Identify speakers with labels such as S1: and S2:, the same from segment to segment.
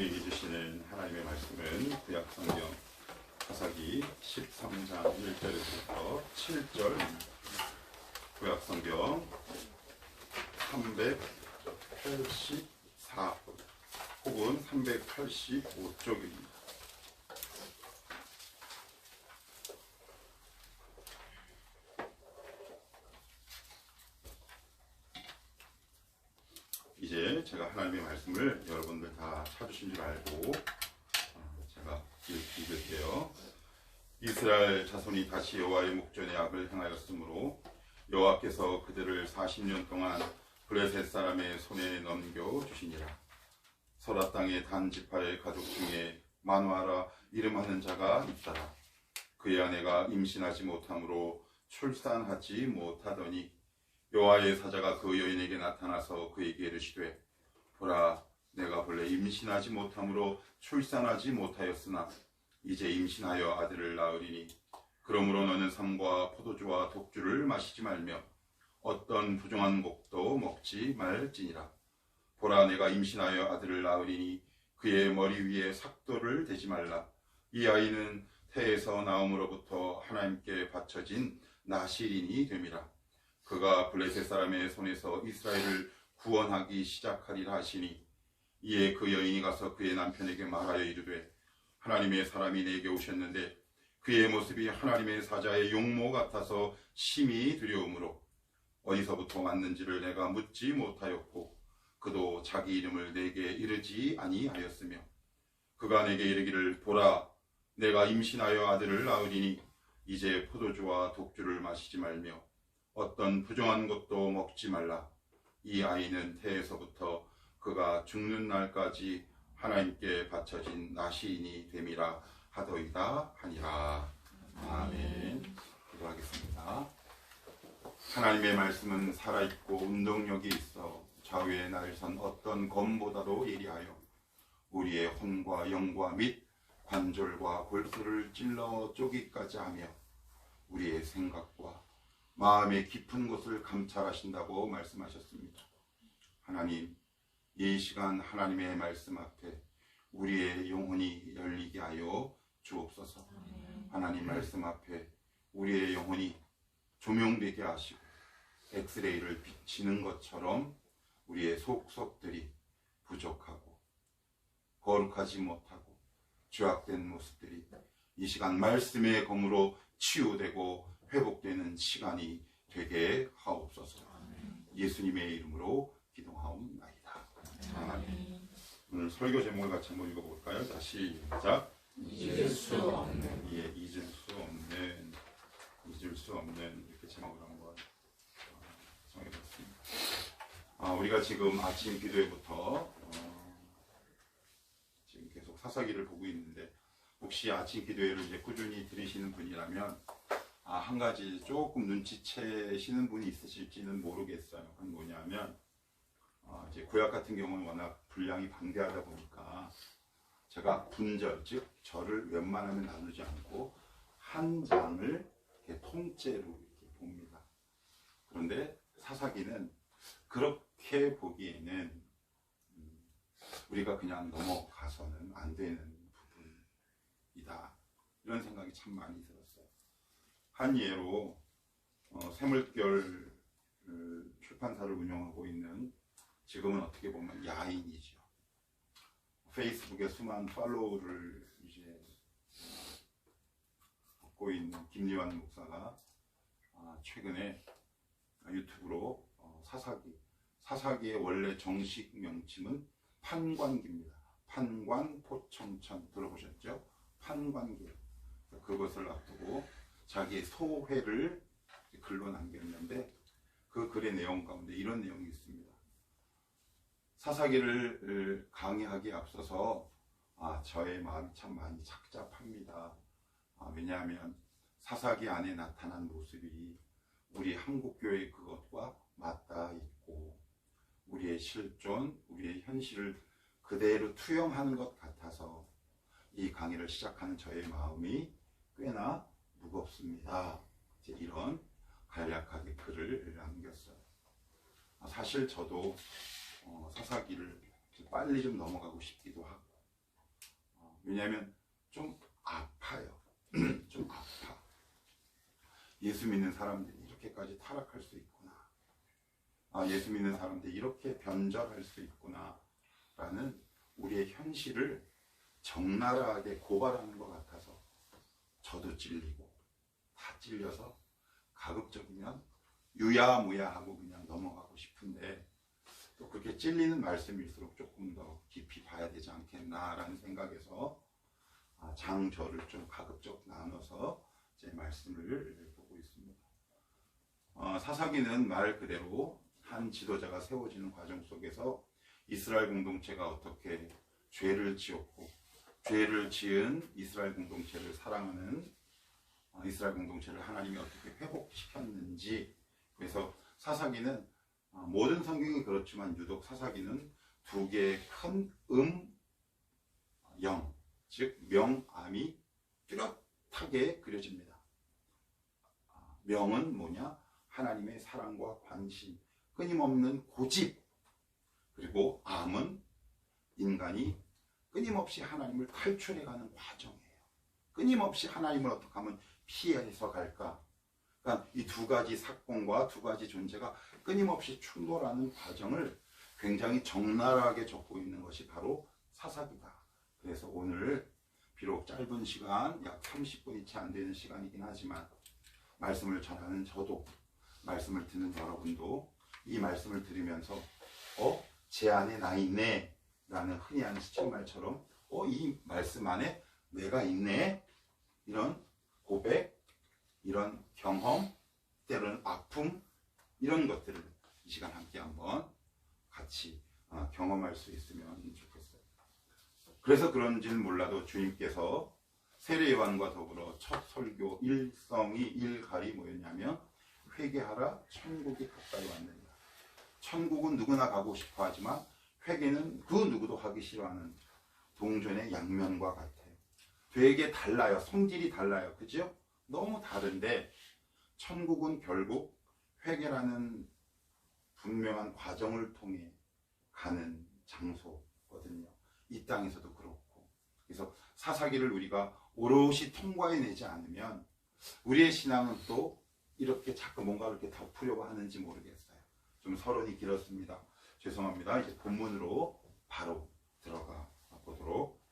S1: 우리에게 주시는 하나님의 말씀은 구약성경 사사기 13장 1절에서부터 7절, 구약성경 384 혹은 385쪽입니다. 이제 제가 하나님의 말씀을 여러분들 다 찾으신 줄 알고 제가 읽을게요. 이스라엘 자손이 다시 여호와의 목전에 악을 행하였으므로 여호와께서 그들을 40년 동안 블레셋 사람의 손에 넘겨주시니라. 소라 땅의 단 지파의 가족 중에 마누아라 이름하는 자가 있더라. 그의 아내가 임신하지 못함으로 출산하지 못하더니 여호와의 사자가 그 여인에게 나타나서 그에게 이르시되, 보라, 내가 본래 임신하지 못함으로 출산하지 못하였으나 이제 임신하여 아들을 낳으리니 그러므로 너는 삼과 포도주와 독주를 마시지 말며 어떤 부정한 곡도 먹지 말지니라. 보라, 내가 임신하여 아들을 낳으리니 그의 머리 위에 삭도를 대지 말라. 이 아이는 태에서 나옴으로부터 하나님께 바쳐진 나실인이 됨이라. 그가 블레셋 사람의 손에서 이스라엘을 구원하기 시작하리라 하시니, 이에 그 여인이 가서 그의 남편에게 말하여 이르되, 하나님의 사람이 내게 오셨는데 그의 모습이 하나님의 사자의 용모 같아서 심히 두려우므로 어디서부터 왔는지를 내가 묻지 못하였고 그도 자기 이름을 내게 이르지 아니하였으며, 그가 내게 이르기를, 보라, 내가 임신하여 아들을 낳으리니 이제 포도주와 독주를 마시지 말며 어떤 부정한 것도 먹지 말라. 이 아이는 태에서부터 그가 죽는 날까지 하나님께 바쳐진 나시인이 됨이라 하더이다 하니라. 아멘. 기도하겠습니다. 하나님의 말씀은 살아있고 운동력이 있어 좌우에 날선 어떤 검보다도 예리하여 우리의 혼과 영과 및 관절과 골수를 찔러 쪼기까지 하며 우리의 생각과 마음의 깊은 곳을 감찰하신다고 말씀하셨습니다. 하나님, 이 시간 하나님의 말씀 앞에 우리의 영혼이 열리게 하여 주옵소서. 하나님 말씀 앞에 우리의 영혼이 조명되게 하시고 엑스레이를 비치는 것처럼 우리의 속속들이 부족하고 거룩하지 못하고 죄악된 모습들이 이 시간 말씀의 검으로 치유되고 회복되는 시간이 되게 하옵소서. 예수님의 이름으로 기도하옵나이다. 아멘. 오늘 설교 제목을 같이 한번 읽어볼까요? 자, 시작.
S2: 잊을 수 없는.
S1: 예, 잊을 수 없는 이렇게 제목을 한번 정해봤습니다. 우리가 지금 아침 기도회부터 지금 계속 사사기를 보고 있는데, 혹시 아침 기도회를 이제 꾸준히 들으시는 분이라면 한 가지 조금 눈치채시는 분이 있으실지는 모르겠어요. 그건 뭐냐면 이제 구약 같은 경우는 워낙 분량이 방대하다 보니까 제가 분절, 즉 절을 웬만하면 나누지 않고 한 장을 이렇게 통째로 이렇게 봅니다. 그런데 사사기는 그렇게 보기에는 우리가 그냥 넘어가서는 안 되는 부분이다, 이런 생각이 참 많이 들었어요. 한 예로 새물결 출판사를 운영하고 있는, 지금은 어떻게 보면 야인이죠, 페이스북에 수많은 팔로우를 이제 얻고 있는 김리환 목사가 최근에 유튜브로 사사기의 원래 정식 명칭은 판관기입니다. 판관 포청천 들어보셨죠? 판관기. 그것을 앞두고 자기의 소회를 글로 남겼는데, 그 글의 내용 가운데 이런 내용이 있습니다. 사사기를 강의하기에 앞서서 저의 마음이 참 많이 착잡합니다. 왜냐하면 사사기 안에 나타난 모습이 우리 한국교회 그것과 맞닿아 있고 우리의 실존, 우리의 현실을 그대로 투영하는 것 같아서 이 강의를 시작하는 저의 마음이 꽤나 무겁습니다. 이런 간략하게 글을 남겼어요. 사실 저도 사사기를 빨리 좀 넘어가고 싶기도 하고 왜냐하면 좀 아파요. 좀 아파. 예수 믿는 사람들이 이렇게까지 타락할 수 있구나. 예수 믿는 사람들이 이렇게 변절할 수 있구나. 라는 우리의 현실을 적나라하게 고발하는 것 같아서 저도 찔리고 다 찔려서 가급적이면 유야무야하고 그냥 넘어가고 싶은데 또 그렇게 찔리는 말씀일수록 조금 더 깊이 봐야 되지 않겠나라는 생각에서 장절을 좀 가급적 나눠서 제 말씀을 보고 있습니다. 사사기는 말 그대로 한 지도자가 세워지는 과정 속에서 이스라엘 공동체가 어떻게 죄를 지었고 죄를 지은 이스라엘 공동체를 사랑하는 이스라엘 공동체를 하나님이 어떻게 회복시켰는지, 그래서 사사기는 모든 성경이 그렇지만 유독 사사기는 두 개의 큰 영, 즉 명암이 뚜렷하게 그려집니다. 명은 뭐냐? 하나님의 사랑과 관심, 끊임없는 고집. 그리고 암은 인간이 끊임없이 하나님을 탈출해가는 과정이에요. 끊임없이 하나님을 어떻게 하면 피해서 갈까? 그러니까 이 두 가지 사건과 두 가지 존재가 끊임없이 충돌하는 과정을 굉장히 적나라하게 적고 있는 것이 바로 사사기다. 그래서 오늘 비록 짧은 시간, 약 30분이 채 안 되는 시간이긴 하지만 말씀을 전하는 저도, 말씀을 듣는 여러분도 이 말씀을 들으면서 제 안에 나 있네 라는 흔히 하는 시쳇말처럼 이 말씀 안에 내가 있네, 이런 고백, 이런 경험, 때로는 아픔, 이런 것들을 이 시간 함께 한번 같이 경험할 수 있으면 좋겠어요. 그래서 그런지는 몰라도 주님께서 세례요한과 더불어 첫 설교 일성이 일갈이 뭐였냐면 회개하라, 천국이 가까이 왔느니라. 천국은 누구나 가고 싶어 하지만 회개는 그 누구도 하기 싫어하는 동전의 양면과 같아요. 되게 달라요. 성질이 달라요. 그죠? 너무 다른데 천국은 결국 회개라는 분명한 과정을 통해 가는 장소거든요. 이 땅에서도 그렇고. 그래서 사사기를 우리가 오롯이 통과해내지 않으면 우리의 신앙은 또 이렇게 자꾸 뭔가 이렇게 덮으려고 하는지 모르겠어요. 좀 서론이 길었습니다. 죄송합니다. 이제 본문으로 바로 들어가 보도록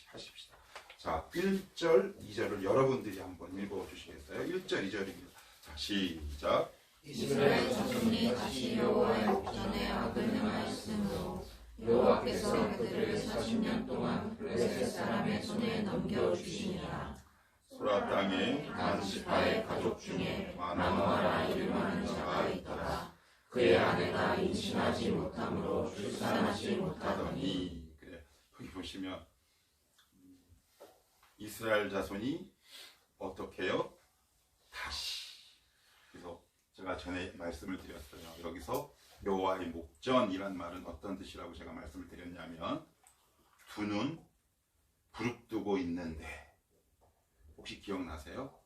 S1: 하십시다. 자, 1절, 2절을 여러분들이 한번 읽어주시겠어요? 1절, 2절입니다. 자, 시작.
S2: 이스라엘 자손이 다시 여호와의 목전에 악을 행하였으므로 여호와께서 그들을 40년 동안 블레셋 사람의 손에 넘겨주시니라.
S1: 소라 땅에
S2: 난시파의 가족 중에 마노아라 이름하는 자가 있더라. 그의 아내가 임신하지 못함으로 출산하지 못하더니.
S1: 그래, 여기 보시면 이스라엘 자손이 어떻게 해요? 다시. 그래서 제가 전에 말씀을 드렸어요. 여기서 여호와의 목전이란 말은 어떤 뜻이라고 제가 말씀을 드렸냐면 두 눈 부릅뜨고 있는데, 혹시 기억나세요?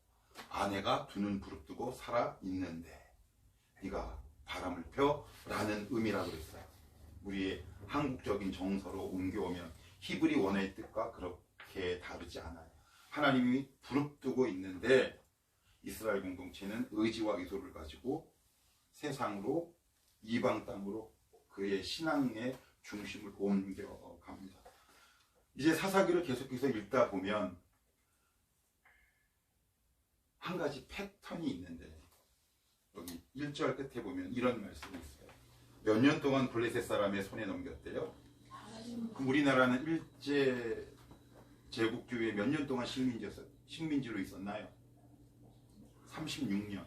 S1: 아내가 두 눈 부릅뜨고 살아 있는데 네가 바람을 펴 라는 의미라고 했어요. 우리의 한국적인 정서로 옮겨오면 히브리 원어의 뜻과 그렇게 다르지 않아요. 하나님이 부릅뜨고 있는데 이스라엘 공동체는 의지와 의도를 가지고 세상으로, 이방 땅으로 그의 신앙의 중심을 옮겨갑니다. 이제 사사기를 계속해서 읽다 보면 한 가지 패턴이 있는데, 여기 1절 끝에 보면 이런 말씀이 있어요. 몇 년 동안 블레셋 사람의 손에 넘겼대요. 그럼 우리나라는 일제 제국주의에 몇 년 동안 식민지로 있었나요? 36년.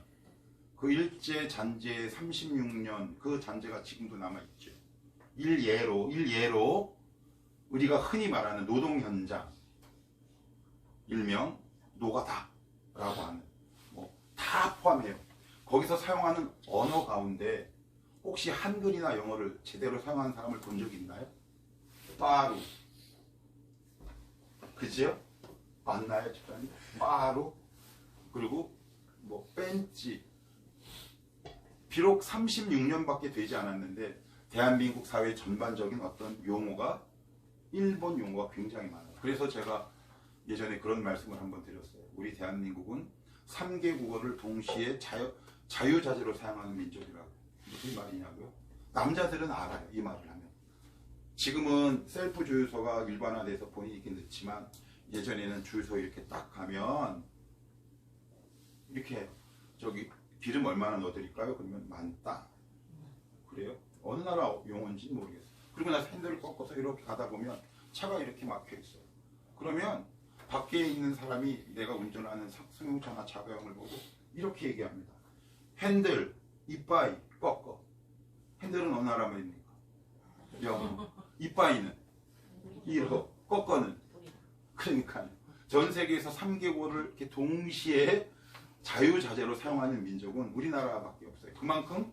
S1: 그 일제 잔재의 36년, 그 잔재가 지금도 남아있죠. 일예로 우리가 흔히 말하는 노동 현장, 일명 노가다라고 하는, 다 포함해요. 거기서 사용하는 언어 가운데 혹시 한글이나 영어를 제대로 사용하는 사람을 본 적이 있나요? 빠루. 그지요? 맞나요, 집사님? 빠루. 그리고 벤치. 비록 36년밖에 되지 않았는데 대한민국 사회 전반적인 어떤 용어가 일본 용어가 굉장히 많아요. 그래서 제가 예전에 그런 말씀을 한번 드렸어요. 우리 대한민국은 3개 국어를 동시에 자유자재로 사용하는 민족이라고. 무슨 말이냐고요? 남자들은 알아요. 이 말을 하면. 지금은 셀프 주유소가 일반화돼서 본인이 있긴 늦지만 예전에는 주유소 이렇게 딱 가면 이렇게 저기 기름 얼마나 넣어드릴까요? 그러면 많다. 그래요? 어느 나라 용어인지 모르겠어요. 그리고 나서 핸들을 꺾어서 이렇게 가다 보면 차가 이렇게 막혀 있어요. 그러면 밖에 있는 사람이 내가 운전하는 승용차나 자가용을 보고 이렇게 얘기합니다. 핸들, 이빠이, 꺾어. 핸들은 어느 나라 말입니까? 영어. 이빠이는 이러, 꺾어는. 그러니까요. 전 세계에서 3개국어를 이렇게 동시에 자유자재로 사용하는 민족은 우리나라밖에 없어요. 그만큼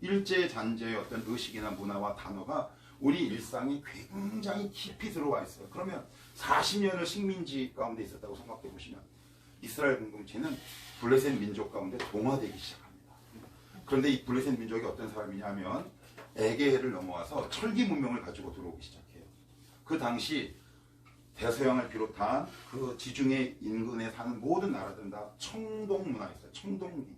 S1: 일제잔재의 어떤 의식이나 문화와 단어가 우리 일상에 굉장히 깊이 들어와 있어요. 그러면 40년을 식민지 가운데 있었다고 생각해 보시면 이스라엘 공동체는 블레셋 민족 가운데 동화되기 시작합니다. 그런데 이 블레셋 민족이 어떤 사람이냐면 에게해를 넘어와서 철기 문명을 가지고 들어오기 시작해요. 그 당시 대서양을 비롯한 그 지중해 인근에 사는 모든 나라들은 다 청동 문화였어요. 청동기.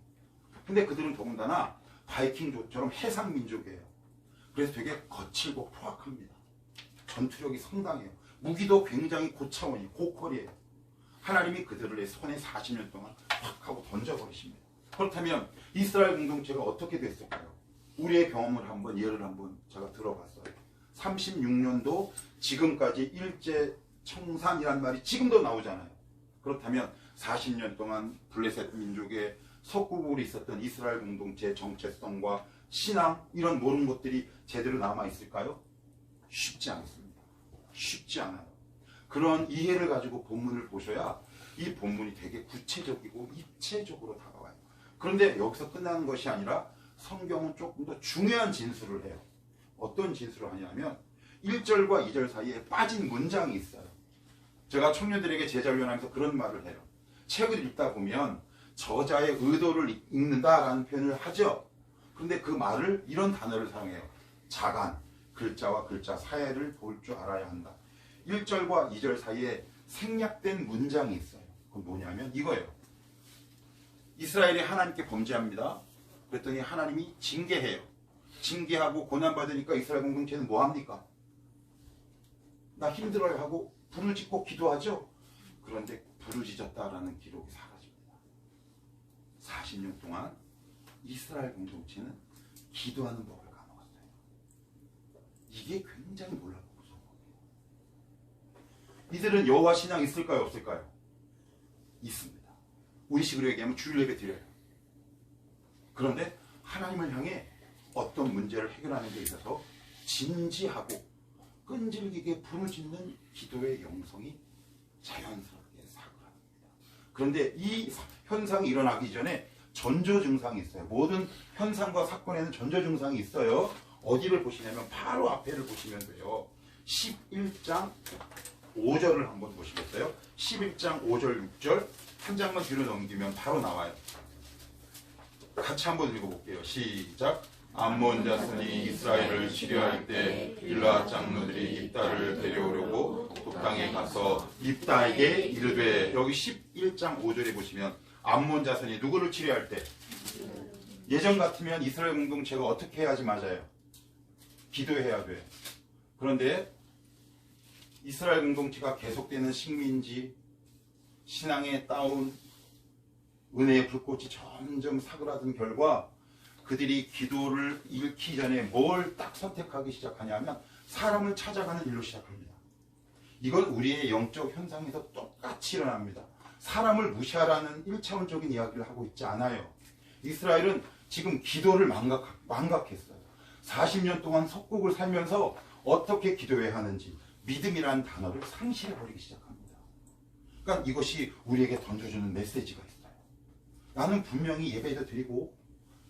S1: 근데 그들은 더군다나 바이킹족처럼 해상 민족이에요. 그래서 되게 거칠고 포악합니다. 전투력이 상당해요. 무기도 굉장히 고차원이에요. 고퀄이에요. 하나님이 그들을 손에 40년 동안 확 하고 던져버리십니다. 그렇다면 이스라엘 공동체가 어떻게 됐을까요? 우리의 경험을 한번 예를 한번 제가 들어봤어요. 36년도 지금까지 일제 청산이란 말이 지금도 나오잖아요. 그렇다면 40년 동안 블레셋 민족의 속국으로 있었던 이스라엘 공동체의 정체성과 신앙 이런 모든 것들이 제대로 남아있을까요? 쉽지 않습니다. 쉽지 않아요. 그런 이해를 가지고 본문을 보셔야 이 본문이 되게 구체적이고 입체적으로 다가와요. 그런데 여기서 끝나는 것이 아니라 성경은 조금 더 중요한 진술을 해요. 어떤 진술을 하냐면 1절과 2절 사이에 빠진 문장이 있어요. 제가 청년들에게 제자훈련하면서 그런 말을 해요. 책을 읽다 보면 저자의 의도를 읽는다라는 표현을 하죠. 그런데 그 말을 이런 단어를 사용해요. 자간, 글자와 글자 사이를 볼 줄 알아야 한다. 1절과 2절 사이에 생략된 문장이 있어요. 그건 뭐냐면 이거예요. 이스라엘이 하나님께 범죄합니다. 그랬더니 하나님이 징계해요. 징계하고 고난받으니까 이스라엘 공동체는 뭐합니까? 나 힘들어요 하고 불을 짓고 기도하죠. 그런데 부르짖었다라는 기록이 사라집니다. 40년 동안 이스라엘 공동체는 기도하는 법을 까먹었어요. 이게 굉장히 놀랍고 무서운 거예요. 이들은 여호와 신앙 있을까요? 없을까요? 있습니다. 우리식으로 얘기하면 주일 예배 드려요. 그런데 하나님을 향해 어떤 문제를 해결하는 데 있어서 진지하고 끈질기게 부르짖는 기도의 영성이 자연스럽게 사그랍니다. 그런데 이 현상이 일어나기 전에 전조 증상이 있어요. 모든 현상과 사건에는 전조 증상이 있어요. 어디를 보시냐면 바로 앞에를 보시면 돼요. 11장 5절을 한번 보시겠어요? 11장 5절 6절 한 장만 뒤로 넘기면 바로 나와요. 같이 한번 읽어볼게요. 시작. 암몬 자손이 이스라엘을 치료할 때 빌라 장로들이 입다를 데려오려고 북방에 가서 입다에게 이르되, 여기 11장 5절에 보시면 암몬 자손이 누구를 치료할 때, 예전 같으면 이스라엘 공동체가 어떻게 해야지 맞아요? 기도해야 돼. 그런데 이스라엘 공동체가 계속되는 식민지, 신앙의 다운, 은혜의 불꽃이 점점 사그라든 결과 그들이 기도를 잃기 전에 뭘 딱 선택하기 시작하냐면 사람을 찾아가는 일로 시작합니다. 이건 우리의 영적 현상에서 똑같이 일어납니다. 사람을 무시하라는 1차원적인 이야기를 하고 있지 않아요. 이스라엘은 지금 기도를 망각했어요. 40년 동안 속국을 살면서 어떻게 기도해야 하는지 믿음이라는 단어를 상실해버리기 시작합니다. 그러니까 이것이 우리에게 던져주는 메시지가 있어요. 나는 분명히 예배도 드리고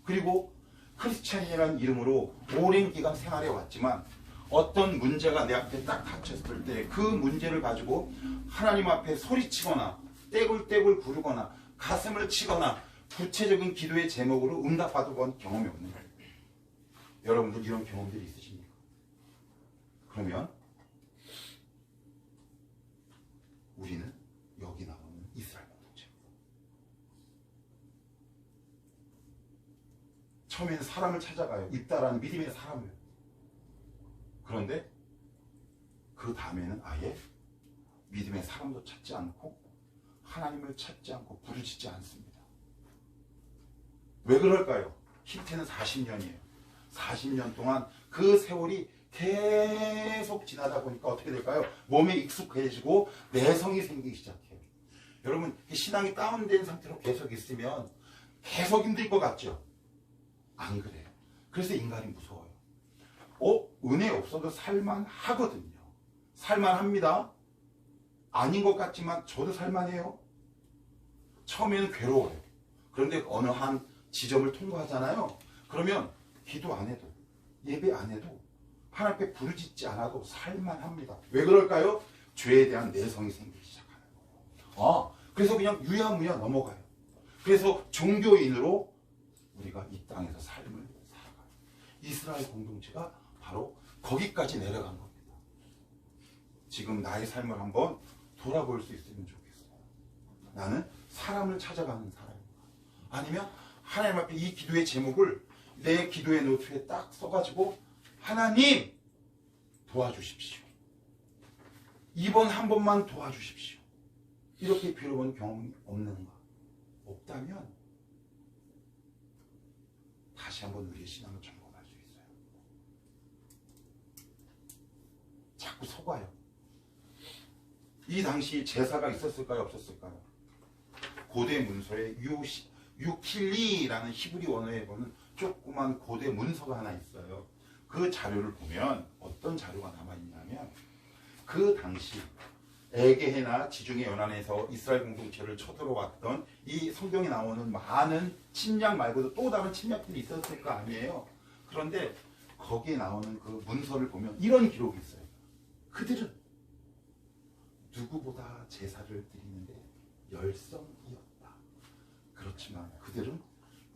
S1: 그리고 크리스찬이라는 이름으로 오랜 기간 생활해 왔지만 어떤 문제가 내 앞에 딱 닥쳤을 때 그 문제를 가지고 하나님 앞에 소리치거나 떼굴떼굴 구르거나 가슴을 치거나 구체적인 기도의 제목으로 응답받아 본 경험이 없는 거예요. 여러분들 이런 경험들이 있으십니까? 그러면 처음에는 사람을 찾아가요. 입다라는 믿음의 사람을. 그런데 그 다음에는 아예 믿음의 사람도 찾지 않고 하나님을 찾지 않고 부르짖지 않습니다. 왜 그럴까요? 히트는 40년이에요. 40년 동안 그 세월이 계속 지나다 보니까 어떻게 될까요? 몸에 익숙해지고 내성이 생기기 시작해요. 여러분, 신앙이 다운된 상태로 계속 있으면 계속 힘들 것 같죠? 안 그래요. 그래서 인간이 무서워요. 은혜 없어도 살만하거든요. 살만합니다. 아닌 것 같지만 저도 살만해요. 처음에는 괴로워요. 그런데 어느 한 지점을 통과하잖아요. 그러면 기도 안 해도 예배 안 해도 하나님 앞에 부르짖지 않아도 살만합니다. 왜 그럴까요? 죄에 대한 내성이 생기기 시작하는 거예요. 그래서 그냥 유야무야 넘어가요. 그래서 종교인으로 우리가 이 땅에서 삶을 살아가요. 이스라엘 공동체가 바로 거기까지 내려간 겁니다. 지금 나의 삶을 한번 돌아볼 수 있으면 좋겠어요. 나는 사람을 찾아가는 사람인가? 아니면 하나님 앞에 이 기도의 제목을 내 기도의 노트에 딱 써가지고 하나님 도와주십시오. 이번 한 번만 도와주십시오. 이렇게 빌어본 경험이 없는가? 없다면 다시 한번 우리의 신앙을 점검할 수 있어요. 자꾸 속아요. 이 당시 제사가 있었을까요? 없었을까요? 고대 문서에 유킬리라는 히브리 원어에 보면 조그만 고대 문서가 하나 있어요. 그 자료를 보면 어떤 자료가 남아있냐면 그 당시 에게해나 지중해 연안에서 이스라엘 공동체를 쳐들어왔던 이 성경에 나오는 많은 침략 말고도 또 다른 침략들이 있었을 거 아니에요. 그런데 거기에 나오는 그 문서를 보면 이런 기록이 있어요. 그들은 누구보다 제사를 드리는데 열성이었다. 그렇지만 그들은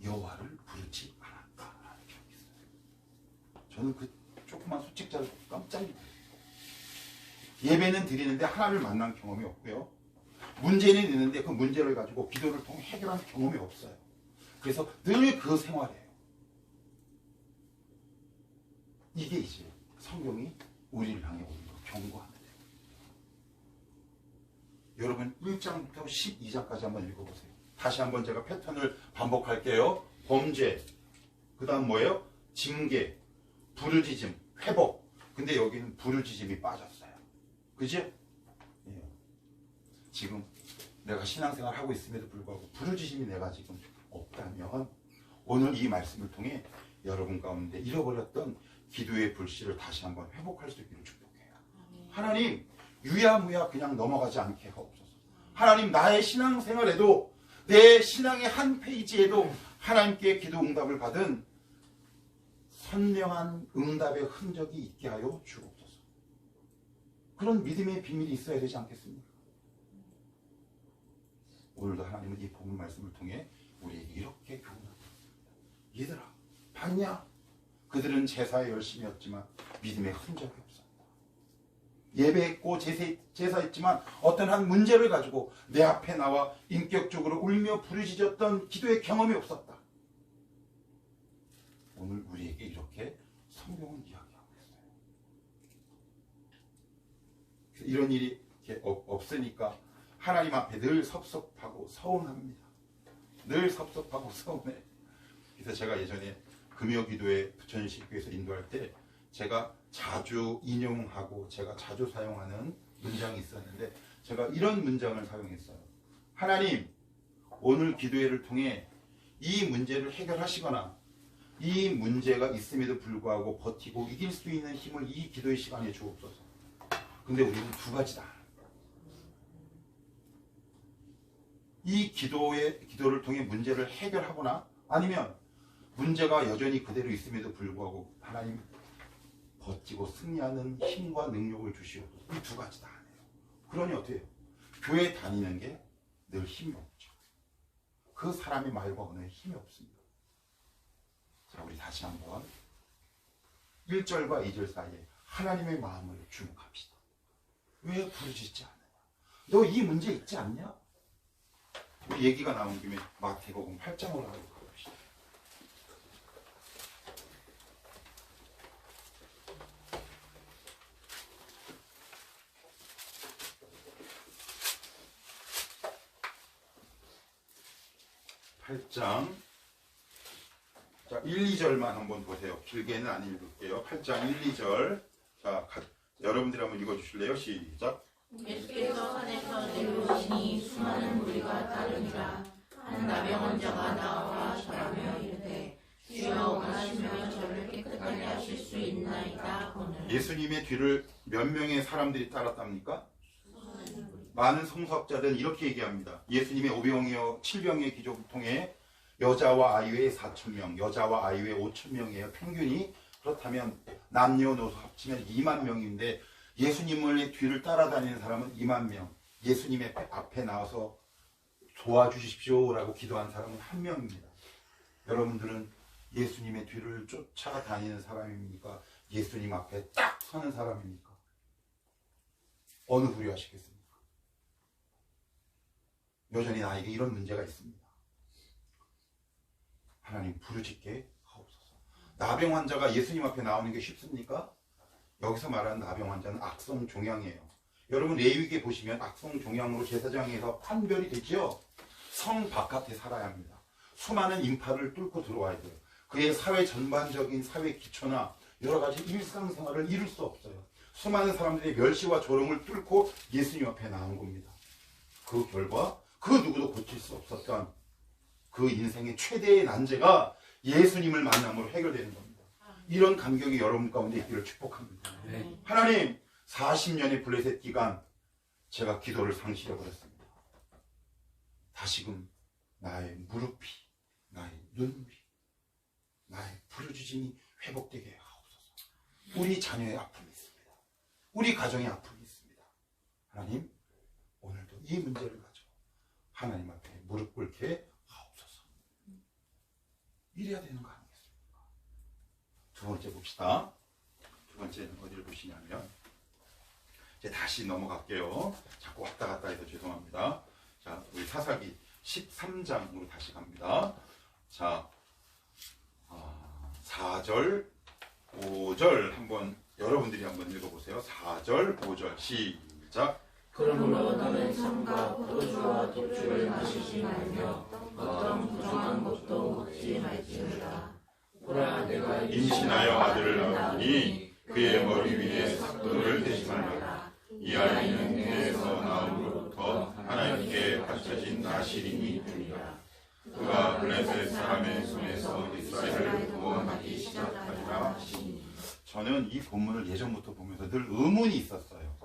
S1: 여호와를 부르지 않았다라는 기록이 있어요. 저는 그 조그만 소책자를 깜짝 놀랐어요. 예배는 드리는데 하나님을 만난 경험이 없고요. 문제는 있는데 그 문제를 가지고 기도를 통해 해결한 경험이 없어요. 그래서 늘 그 생활이에요. 이게 이제 성경이 우리를 향해 오히려 경고하는 거예요. 여러분 1장부터 12장까지 한번 읽어보세요. 다시 한번 제가 패턴을 반복할게요. 범죄, 그 다음 뭐예요? 징계, 부르짖음, 회복. 근데 여기는 부르짖음이 빠졌어요. 그죠? 예. 지금 내가 신앙생활 하고 있음에도 불구하고 부르짖음이 내가 지금 없다면 오늘 이 말씀을 통해 여러분 가운데 잃어버렸던 기도의 불씨를 다시 한번 회복할 수 있기를 축복해요. 하나님 유야무야 그냥 넘어가지 않게 하옵소서. 하나님 나의 신앙생활에도 내 신앙의 한 페이지에도 하나님께 기도 응답을 받은 선명한 응답의 흔적이 있게 하여 주옵소서. 그런 믿음의 비밀이 있어야 되지 않겠습니까? 오늘도 하나님은 이 복음 말씀을 통해 우리에게 이렇게 교훈합니다. 얘들아 봤냐? 그들은 제사에 열심히 했지만 믿음의 흔적이 없었다. 예배했고 제사했지만 어떤 한 문제를 가지고 내 앞에 나와 인격적으로 울며 부르짖었던 기도의 경험이 없었다. 오늘 우리에게 이렇게 성경은 이야기하고 있어요. 이런 일이 이렇게 없으니까 하나님 앞에 늘 섭섭하고 서운합니다. 늘 섭섭하고 서운해. 그래서 제가 예전에 금요기도회 부천식교에서 인도할 때 제가 자주 인용하고 제가 자주 사용하는 문장이 있었는데 제가 이런 문장을 사용했어요. 하나님, 오늘 기도회를 통해 이 문제를 해결하시거나 이 문제가 있음에도 불구하고 버티고 이길 수 있는 힘을 이 기도의 시간에 주옵소서. 근데 우리는 두 가지다. 이 기도를 통해 문제를 해결하거나 아니면 문제가 여전히 그대로 있음에도 불구하고 하나님 버티고 승리하는 힘과 능력을 주시옵소서. 이 두 가지 다 안 해요. 그러니 어떻게 해요? 교회 다니는 게 늘 힘이 없죠. 그 사람의 말과 언어에 힘이 없습니다. 자, 우리 다시 한번 1절과 2절 사이에 하나님의 마음을 주목합시다. 왜 부르짖지 않느냐? 너 이 문제 있지 않냐? 우리 얘기가 나온 김에 마태복음 8장으로 가봅시다. 8장. 자, 1, 2절만 한번 보세요. 길게는 안 읽을게요. 8장 1, 2절. 자, 여러분들이 한번 읽어주실래요? 시작.
S2: 예수께서 산에서 내려오시니 수많은 무리가 따르니라. 한 나병 자가 나와 절하며 이르되 주여 원하시면 저를 깨끗하게 하실 수 있나이다 하거늘.
S1: 예수님의 뒤를 몇 명의 사람들이 따랐답니까? 많은 성서학자들은 이렇게 얘기합니다. 예수님의 5병이요 7병의 기적을 통해 여자와 아이 외에 4,000명, 여자와 아이 외에 5,000명이에요. 평균이. 그렇다면 남녀노소 합치면 2만 명인데 예수님의 뒤를 따라다니는 사람은 2만 명. 예수님의 앞에 나와서 도와주십시오라고 기도한 사람은 1명입니다. 여러분들은 예수님의 뒤를 쫓아다니는 사람입니까? 예수님 앞에 딱 서는 사람입니까? 어느 부류 하시겠습니까? 여전히 나에게 이런 문제가 있습니다. 하나님 부르짖게 하옵소서. 나병 환자가 예수님 앞에 나오는 게 쉽습니까? 여기서 말하는 나병 환자는 악성 종양이에요. 여러분 레위기에 보시면 악성 종양으로 제사장에서 판별이 되죠. 성 바깥에 살아야 합니다. 수많은 인파를 뚫고 들어와야 돼요. 그의 사회 전반적인 사회 기초나 여러 가지 일상생활을 이룰 수 없어요. 수많은 사람들의 멸시와 조롱을 뚫고 예수님 앞에 나온 겁니다. 그 결과 그 누구도 고칠 수 없었던 그 인생의 최대의 난제가 예수님을 만남으로 해결되는 겁니다. 이런 감격이 여러분 가운데 있기를 축복합니다. 하나님, 40년의 블레셋 기간 제가 기도를 상실해버렸습니다. 다시금 나의 무릎이, 나의 눈물이, 나의 부르짖음이 회복되게 하옵소서. 우리 자녀의 아픔이 있습니다. 우리 가정의 아픔이 있습니다. 하나님, 오늘도 이 문제를 가지고 하나님 앞에 무릎 꿇게 하옵소서. 이래야 되는 거 아니겠습니까? 두 번째 봅시다. 두 번째는 어디를 보시냐면, 이제 다시 넘어갈게요. 자꾸 왔다 갔다 해서 죄송합니다. 자, 우리 사사기 13장으로 다시 갑니다. 자, 4절, 5절 한번 여러분들이 한번 읽어보세요. 4절, 5절 시작.
S2: 그러므로 너는 삼가 포도주와 독주를 마시지 말며 어떤 부정한 것도 먹지 말지어다. 보라 내가
S1: 임신하여 아들을 낳으니 그의 머리 위에 삭도를 대지 말라. 이 아이는 그에서 나옴으로부터 하나님께 바쳐진 나실인이 되리라. 그가 블레셋 사람의 손에서 이스라엘을 구원하기 시작하리라 하시니. 저는 이 본문을 예전부터 보면서 늘 의문이 있었어요.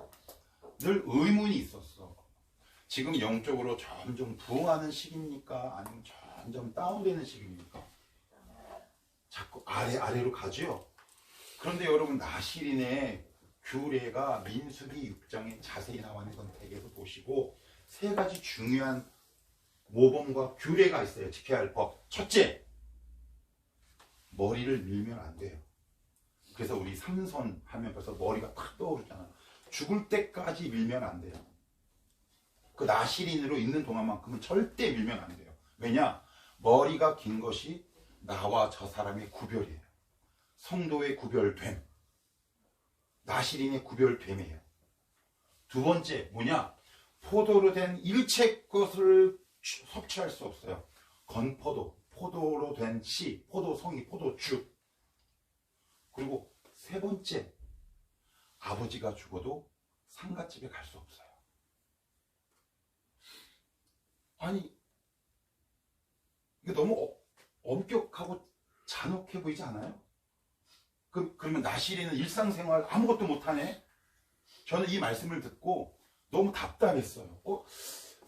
S1: 늘 의문이 있었어. 지금 영적으로 점점 부흥하는 시기입니까? 아니면 점점 다운되는 시기입니까? 자꾸 아래로 가죠. 그런데 여러분, 나실인의 규례가 민수기 6장에 자세히 나와 있는 건 댁에서 보시고 세 가지 중요한 모범과 규례가 있어요. 지켜야 할 법. 첫째, 머리를 밀면 안 돼요. 그래서 우리 삼손 하면 벌써 머리가 탁 떠오르잖아요. 죽을 때까지 밀면 안 돼요. 그 나실인으로 있는 동안만큼은 절대 밀면 안 돼요. 왜냐? 머리가 긴 것이 나와 저 사람의 구별이에요. 성도의 구별됨. 나실인의 구별됨이에요. 두 번째 뭐냐? 포도로 된 일체 것을 섭취할 수 없어요. 건포도, 포도로 된 씨, 포도송이, 포도주. 그리고 세 번째, 아버지가 죽어도 상갓집에 갈 수 없어요. 아니, 이게 너무 엄격하고 잔혹해 보이지 않아요? 그러면 나실이는 일상생활 아무것도 못하네? 저는 이 말씀을 듣고 너무 답답했어요.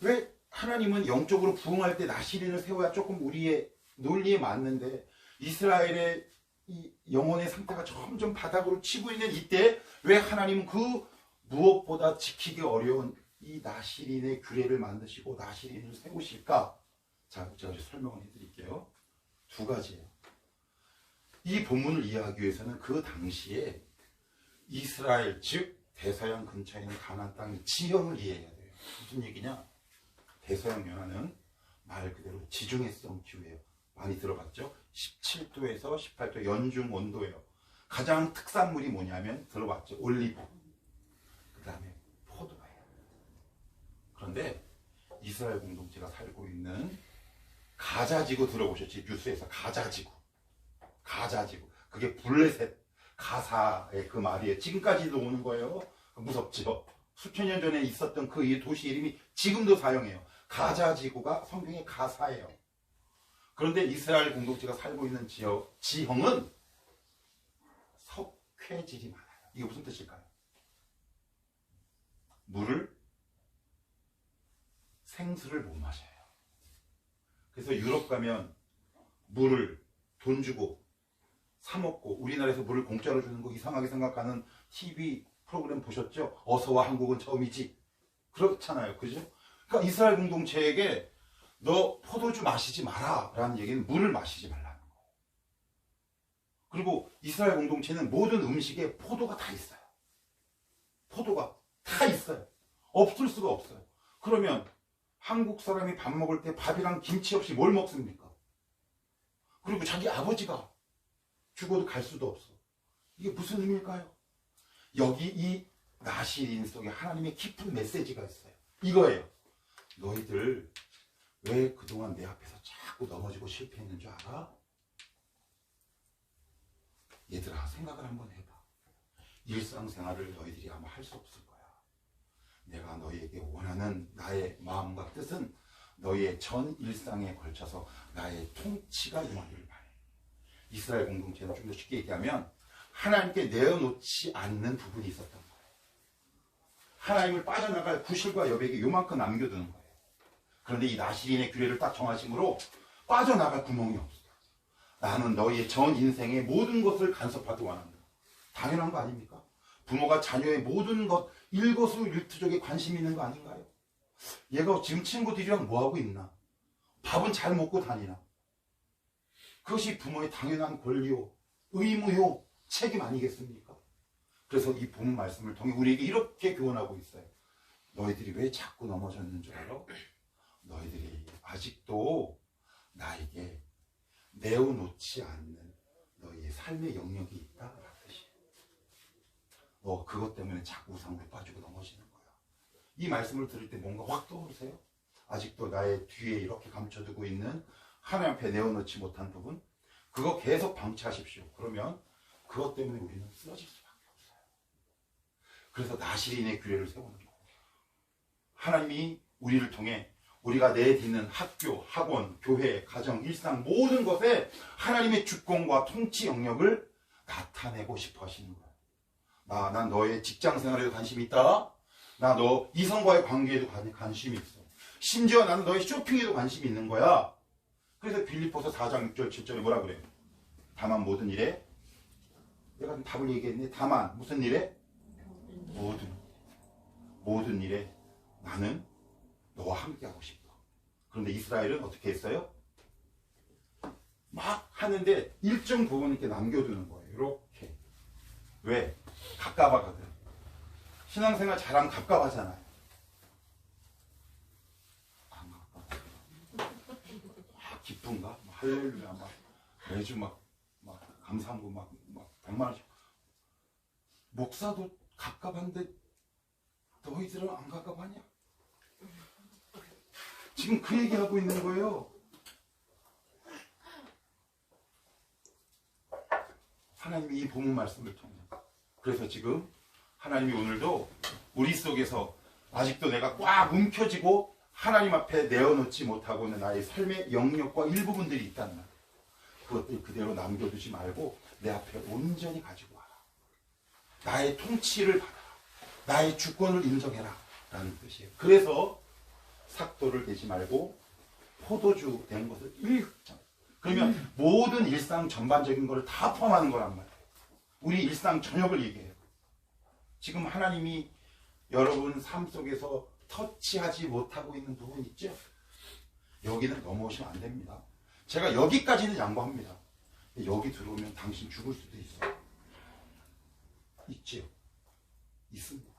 S1: 왜 하나님은 영적으로 부흥할 때 나실인을 세워야 조금 우리의 논리에 맞는데 이스라엘의 이 영혼의 상태가 점점 바닥으로 치고 있는 이때 왜 하나님은 그 무엇보다 지키기 어려운 이 나실인의 규례를 만드시고 나실인을 세우실까? 자, 제가 설명을 해드릴게요. 두 가지예요. 이 본문을 이해하기 위해서는 그 당시에 이스라엘, 즉 대서양 근처에 있는 가나안 땅의 지형을 이해해야 돼요. 무슨 얘기냐? 대서양 연안은 말 그대로 지중해성 기후예요. 많이 들어봤죠? 17도에서 18도 연중 온도예요. 가장 특산물이 뭐냐면 들어봤죠? 올리브. 그 다음에 포도예요. 그런데 이스라엘 공동체가 살고 있는 가자지구 들어보셨지? 뉴스에서 가자지구. 가자지구. 그게 블레셋 가사의 그 말이에요. 지금까지도 오는 거예요. 무섭죠? 수천 년 전에 있었던 그 도시 이름이 지금도 사용해요. 가자지구가 성경의 가사예요. 그런데 이스라엘 공동체가 살고 있는 지형은 석회질이 많아요. 이게 무슨 뜻일까요? 생수를 못 마셔요. 그래서 유럽 가면 물을 돈 주고 사 먹고, 우리나라에서 물을 공짜로 주는 거 이상하게 생각하는 TV 프로그램 보셨죠? 어서와 한국은 처음이지. 그렇잖아요. 그죠? 그러니까 이스라엘 공동체에게 너 포도주 마시지 마라 라는 얘기는 물을 마시지 말라는 거예요. 그리고 이스라엘 공동체는 모든 음식에 포도가 다 있어요. 포도가 다 있어요. 없을 수가 없어요. 그러면 한국 사람이 밥 먹을 때 밥이랑 김치 없이 뭘 먹습니까? 그리고 자기 아버지가 죽어도 갈 수도 없어. 이게 무슨 의미일까요? 여기 이 나시린 속에 하나님의 깊은 메시지가 있어요. 이거예요. 너희들 왜 그동안 내 앞에서 자꾸 넘어지고 실패했는 줄 알아? 얘들아, 생각을 한번 해봐. 일상생활을 너희들이 아마 할 수 없을 거야. 내가 너희에게 원하는 나의 마음과 뜻은 너희의 전 일상에 걸쳐서 나의 통치가 임하기를 바래. 이스라엘 공동체는 좀 더 쉽게 얘기하면 하나님께 내어놓지 않는 부분이 있었던 거예요. 하나님을 빠져나갈 구실과 여백이 요만큼 남겨두는 거예요. 그런데 이 나시린의 규례를 딱 정하심으로 빠져나갈 구멍이 없어요. 나는 너희의 전 인생의 모든 것을 간섭하기 원한다. 당연한 거 아닙니까? 부모가 자녀의 모든 것, 일거수일투족에 관심이 있는 거 아닌가요? 얘가 지금 친구들이랑 뭐하고 있나? 밥은 잘 먹고 다니나? 그것이 부모의 당연한 권리요, 의무요, 책임 아니겠습니까? 그래서 이 본문 말씀을 통해 우리에게 이렇게 교훈하고 있어요. 너희들이 왜 자꾸 넘어졌는 줄 알아? 너희들이 아직도 나에게 내어놓지 않는 너희의 삶의 영역이 있다. 그것 때문에 자꾸 우상으로 빠지고 넘어지는 거야. 이 말씀을 들을 때 뭔가 확 떠오르세요? 아직도 나의 뒤에 이렇게 감춰두고 있는 하나님 앞에 내어놓지 못한 부분, 그거 계속 방치하십시오. 그러면 그것 때문에 우리는 쓰러질 수밖에 없어요. 그래서 나시린의 규례를 세우는 거예요. 하나님이 우리를 통해 우리가 내딛는 학교, 학원, 교회, 가정, 일상 모든 것에 하나님의 주권과 통치 영역을 나타내고 싶어 하시는 거예요. 난 너의 직장 생활에도 관심이 있다. 나 너 이성과의 관계에도 관심이 있어. 심지어 나는 너의 쇼핑에도 관심이 있는 거야. 그래서 빌립보서 4장 6절 7절에 뭐라 그래요? 다만 모든 일에, 내가 답을 얘기했네. 다만 무슨 일에? 모든 일에 나는 너와 함께하고 싶어. 그런데 이스라엘은 어떻게 했어요? 막 하는데 일정 부분 이렇게 남겨두는 거예요. 이렇게. 왜? 갑갑하거든. 신앙생활 잘하면 갑갑하잖아요. 안 갑갑해. 기쁜가? 할렐루야. 매주 감사함고 막 100만 원씩. 목사도 갑갑한데 너희들은 안 갑갑하냐? 지금 그 얘기하고 있는 거예요. 하나님이 이 본문 말씀을 통해. 그래서 지금 하나님이 오늘도 우리 속에서 아직도 내가 꽉 움켜쥐고 하나님 앞에 내어놓지 못하고 있는 나의 삶의 영역과 일부분들이 있다는 말. 그것들 그대로 남겨두지 말고 내 앞에 온전히 가지고 와라. 나의 통치를 받아라. 나의 주권을 인정해라. 라는 뜻이에요. 그래서 삭도를 내지 말고 포도주 된 것을 일흑장. 그러면 모든 일상 전반적인 것을 다 포함하는 거란 말이에요. 우리 일상 전역을 얘기해요. 지금 하나님이 여러분 삶 속에서 터치하지 못하고 있는 부분 있죠? 여기는 넘어오시면 안 됩니다. 제가 여기까지는 양보합니다. 여기 들어오면 당신 죽을 수도 있어요. 있지요? 있습니다.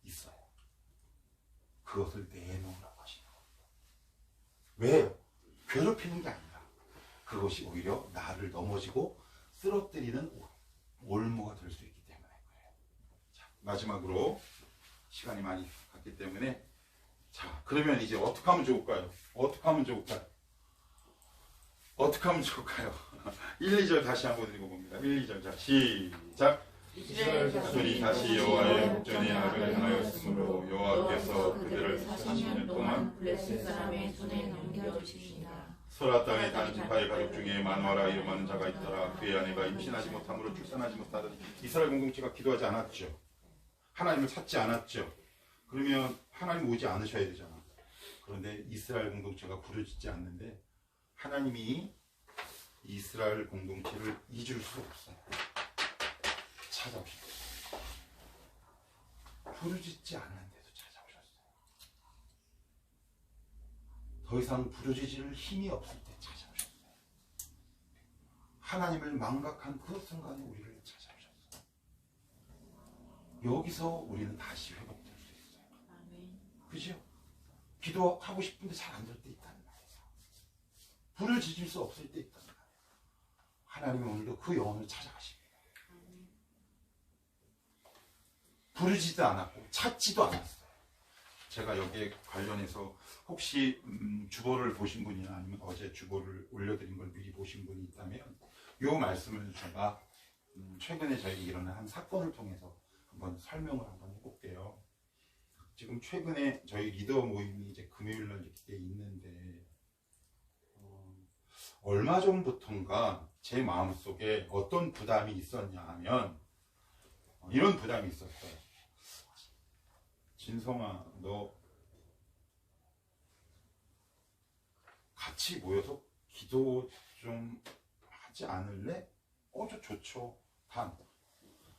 S1: 있어요. 그것을 내놓으라고 하시는 겁니다. 왜요? 괴롭히는 게 아니라 그것이 오히려 나를 넘어지고 쓰러뜨리는 올무가 될 수 있기 때문에 그래요. 자, 마지막으로 시간이 많이 갔기 때문에 자, 그러면 이제 어떻게 하면 좋을까요? 어떻게 하면 좋을까요? 어떻게 하면 좋을까요? 1, 2절 다시 한번 읽어봅니다. 1, 2절. 자, 시작.
S2: 이스라엘
S1: 자손이 다시 여호와의 목전에 악을 행하였으므로 여호와께서 그들을 40년 동안
S2: 블레셋 사람의 손에 넘겨주시니라.
S1: 소라 땅의 단지파의 가족 중에 마누아라 이름하는 자가 있더라. 그의 아내가 임신하지 못함으로 출산하지 못하더니 이스라엘 공동체가 기도하지 않았죠. 하나님을 찾지 않았죠. 그러면 하나님 오지 않으셔야 되잖아. 그런데 이스라엘 공동체가 부르짖지 않는데 하나님이 이스라엘 공동체를 잊을 수 없어요. 찾아오셨어요. 부르짖지 않는데도 찾아오셨어요. 더 이상 부르짖을 힘이 없을 때 찾아오셨어요. 하나님을 망각한 그 순간에 우리를 찾아오셨어요. 여기서 우리는 다시 회복될 수 있어요. 그죠? 기도하고 싶은데 잘 안 될 때 있다는 말이에요. 부르짖을 수 없을 때 있다는 말이에요. 하나님은 오늘도 그 영혼을 찾아가십니다. 부르지도 않았고 찾지도 않았어요. 제가 여기에 관련해서 혹시 주보를 보신 분이나 아니면 어제 주보를 올려드린 걸 미리 보신 분이 있다면 이 말씀을 제가 최근에 저에게 일어난 한 사건을 통해서 한번 설명을 한번 해볼게요. 지금 최근에 저희 리더 모임이 이제 금요일날 이렇게 있는데 얼마 전부터인가 제 마음속에 어떤 부담이 있었냐 하면 이런 부담이 있었어요. 진성아, 너 같이 모여서 기도 좀 하지 않을래? 저 좋죠. 단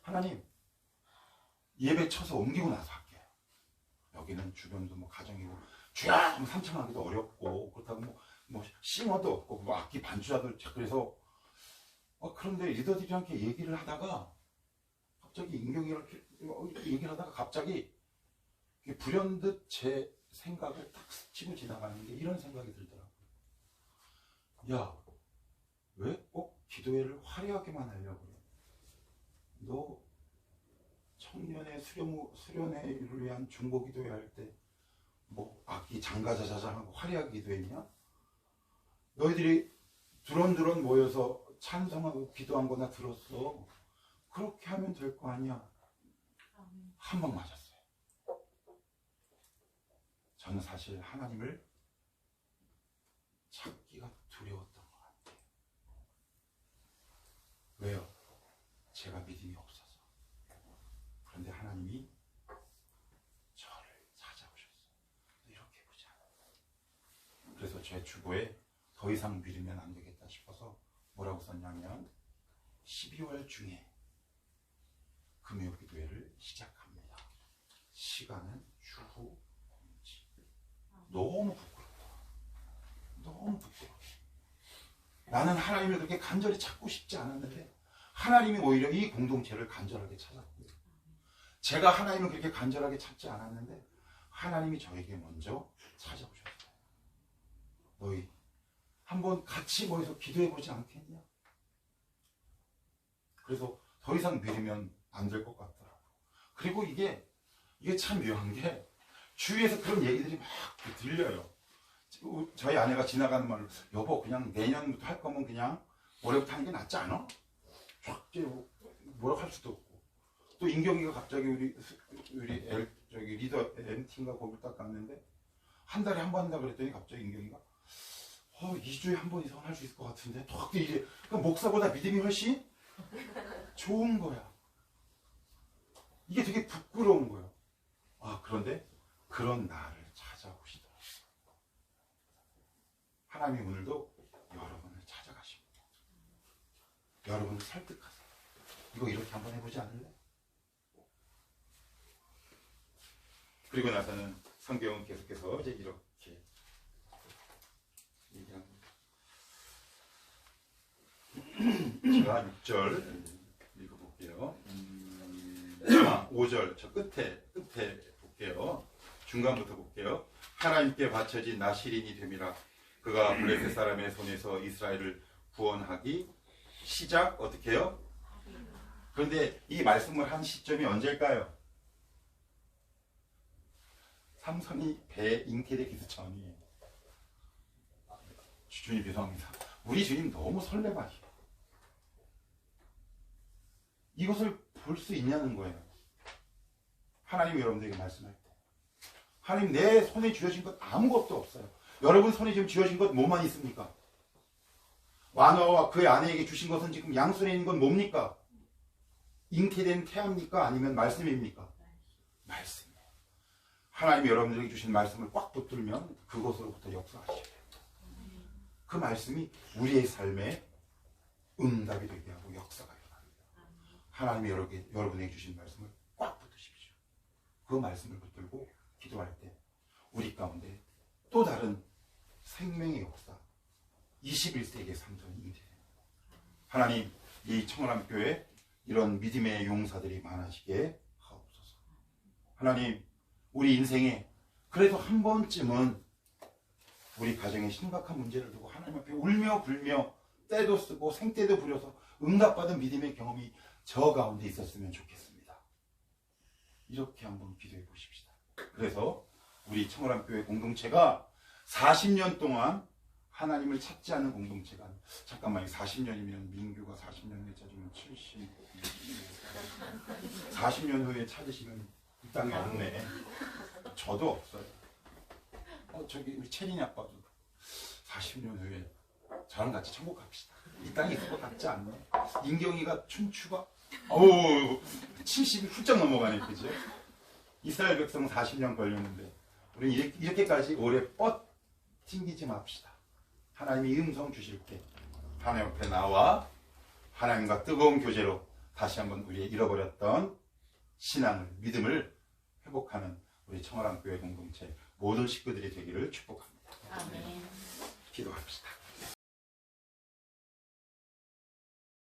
S1: 하나님 예배 쳐서 옮기고 나서 할게요. 여기는 주변도 뭐 가정이고 주야 뭐 삼창하기도 어렵고 그렇다고 뭐 싱어도 없고 뭐 악기 반주자도 그래서 그런데 리더들이랑 이렇게 얘기를 하다가 갑자기 인경이랑 얘기를 하다가 갑자기 불현듯 제 생각을 딱 스치고 지나가는 게 이런 생각이 들더라고요. 야, 왜 꼭 기도회를 화려하게만 하려고 그래? 너 청년의 수련회를 위한 중보기도회 할 때 뭐 악기 장가자자장하고 화려하게 기도했냐? 너희들이 두런두런 모여서 찬송하고 기도한 거나 들었어. 그렇게 하면 될 거 아니야. 한 방 맞았어요. 저는 사실 하나님을 찾기가 두려웠던 것 같아요. 왜요? 제가 믿음이 없어서. 그런데 하나님이 저를 찾아오셨어요. 이렇게 보자. 그래서 제 주보에 더 이상 믿으면 안 되겠다 싶어서 뭐라고 썼냐면 12월 중에 금요 기도회를 시작합니다. 시간은 주후 공지. 너무 부끄럽다. 너무 부끄러워. 나는 하나님을 그렇게 간절히 찾고 싶지 않았는데 하나님이 오히려 이 공동체를 간절하게 찾았고요. 제가 하나님을 그렇게 간절하게 찾지 않았는데 하나님이 저에게 먼저 찾아오셨어요. 너희 한번 같이 모여서 기도해보지 않겠냐? 그래서 더 이상 미루면 안 될 것 같더라고요. 그리고 이게 참 묘한 게 주위에서 그런 얘기들이 막 들려요. 저희 아내가 지나가는 말로 여보 그냥 내년부터 할 거면 그냥 올해부터 하는 게 낫지 않아? 쫙 뭐라고 할 수도 없고 또 인경이가 갑자기 우리 저기 리더 MT인가 거기 딱 갔는데 한 달에 한 번 한다 그랬더니 갑자기 인경이가 2주에 한 번 이상은 할 수 있을 것 같은데 또 이게 그러니까 목사보다 믿음이 훨씬 좋은 거야. 이게 되게 부끄러운 거야. 그런데 그런 나를 찾아오시더라고요. 하나님이 오늘도 여러분을 찾아가십니다. 여러분을 설득하세요. 이거 이렇게 한번 해보지 않을래? 그리고 나서는 성경은 계속해서 이제 이렇게 얘기합니다. 제가 6절 읽어볼게요. 5절 저 끝에 볼게요. 중간부터 볼게요. 하나님께 바쳐진 나시린이 됨이라. 그가 블레셋 사람의 손에서 이스라엘을 구원하기 시작 어떻게 해요? 그런데 이 말씀을 한 시점이 언제일까요? 삼선이 배 잉태의 기수천이에요. 주님 죄송합니다. 우리 주님 너무 설레발이에요. 이것을 볼 수 있냐는 거예요. 하나님 여러분들에게 말씀할 때 하나님 내 손에 쥐어진 것 아무것도 없어요. 여러분 손에 지금 쥐어진 것 뭐만 있습니까? 마노아와 그의 아내에게 주신 것은 지금 양손에 있는 건 뭡니까? 잉태된 태아입니까? 아니면 말씀입니까? 말씀이에요. 하나님이 여러분들에게 주신 말씀을 꽉 붙들면 그것으로부터 역사하셔야 돼요. 그 말씀이 우리의 삶에 응답이 되게 하고 역사가 일어납니다. 하나님이 여러분에게 주신 말씀을 꽉 붙드십시오. 그 말씀을 붙들고 기도할 때 우리 가운데 또 다른 생명의 역사 21세기의 삼선이 잉태됩니다. 하나님 이 청원함교회 이런 믿음의 용사들이 많아지게 하옵소서. 하나님 우리 인생에 그래도 한 번쯤은 우리 가정에 심각한 문제를 두고 하나님 앞에 울며 불며 때도 쓰고 생때도 부려서 응답받은 믿음의 경험이 저 가운데 있었으면 좋겠습니다. 이렇게 한번 기도해 보십시다. 그래서 우리 청월함교회 공동체가 40년 동안 하나님을 찾지 않는 공동체가 잠깐만요. 40년이면 민규가 40년 후에 찾으면 70 40년 후에 찾으시면 이 땅에 없네. 저도 없어요. 저기 우리 채린이 아빠도 40년 후에 저랑 같이 천국 갑시다. 이 땅에 있을 것 같지 않네. 인경이가 춘추가 70이 훌쩍 넘어가네. 그죠? 이스라엘 백성 40년 걸렸는데 우리 이렇게까지 오래 뻗팅기지 맙시다. 하나님이 음성 주실 때 하나님 앞에 나와 하나님과 뜨거운 교제로 다시 한번 우리의 잃어버렸던 신앙을 믿음을 회복하는 우리 청월함교회 공동체 모든 식구들이 되기를 축복합니다.
S2: 아멘.
S1: 기도합시다.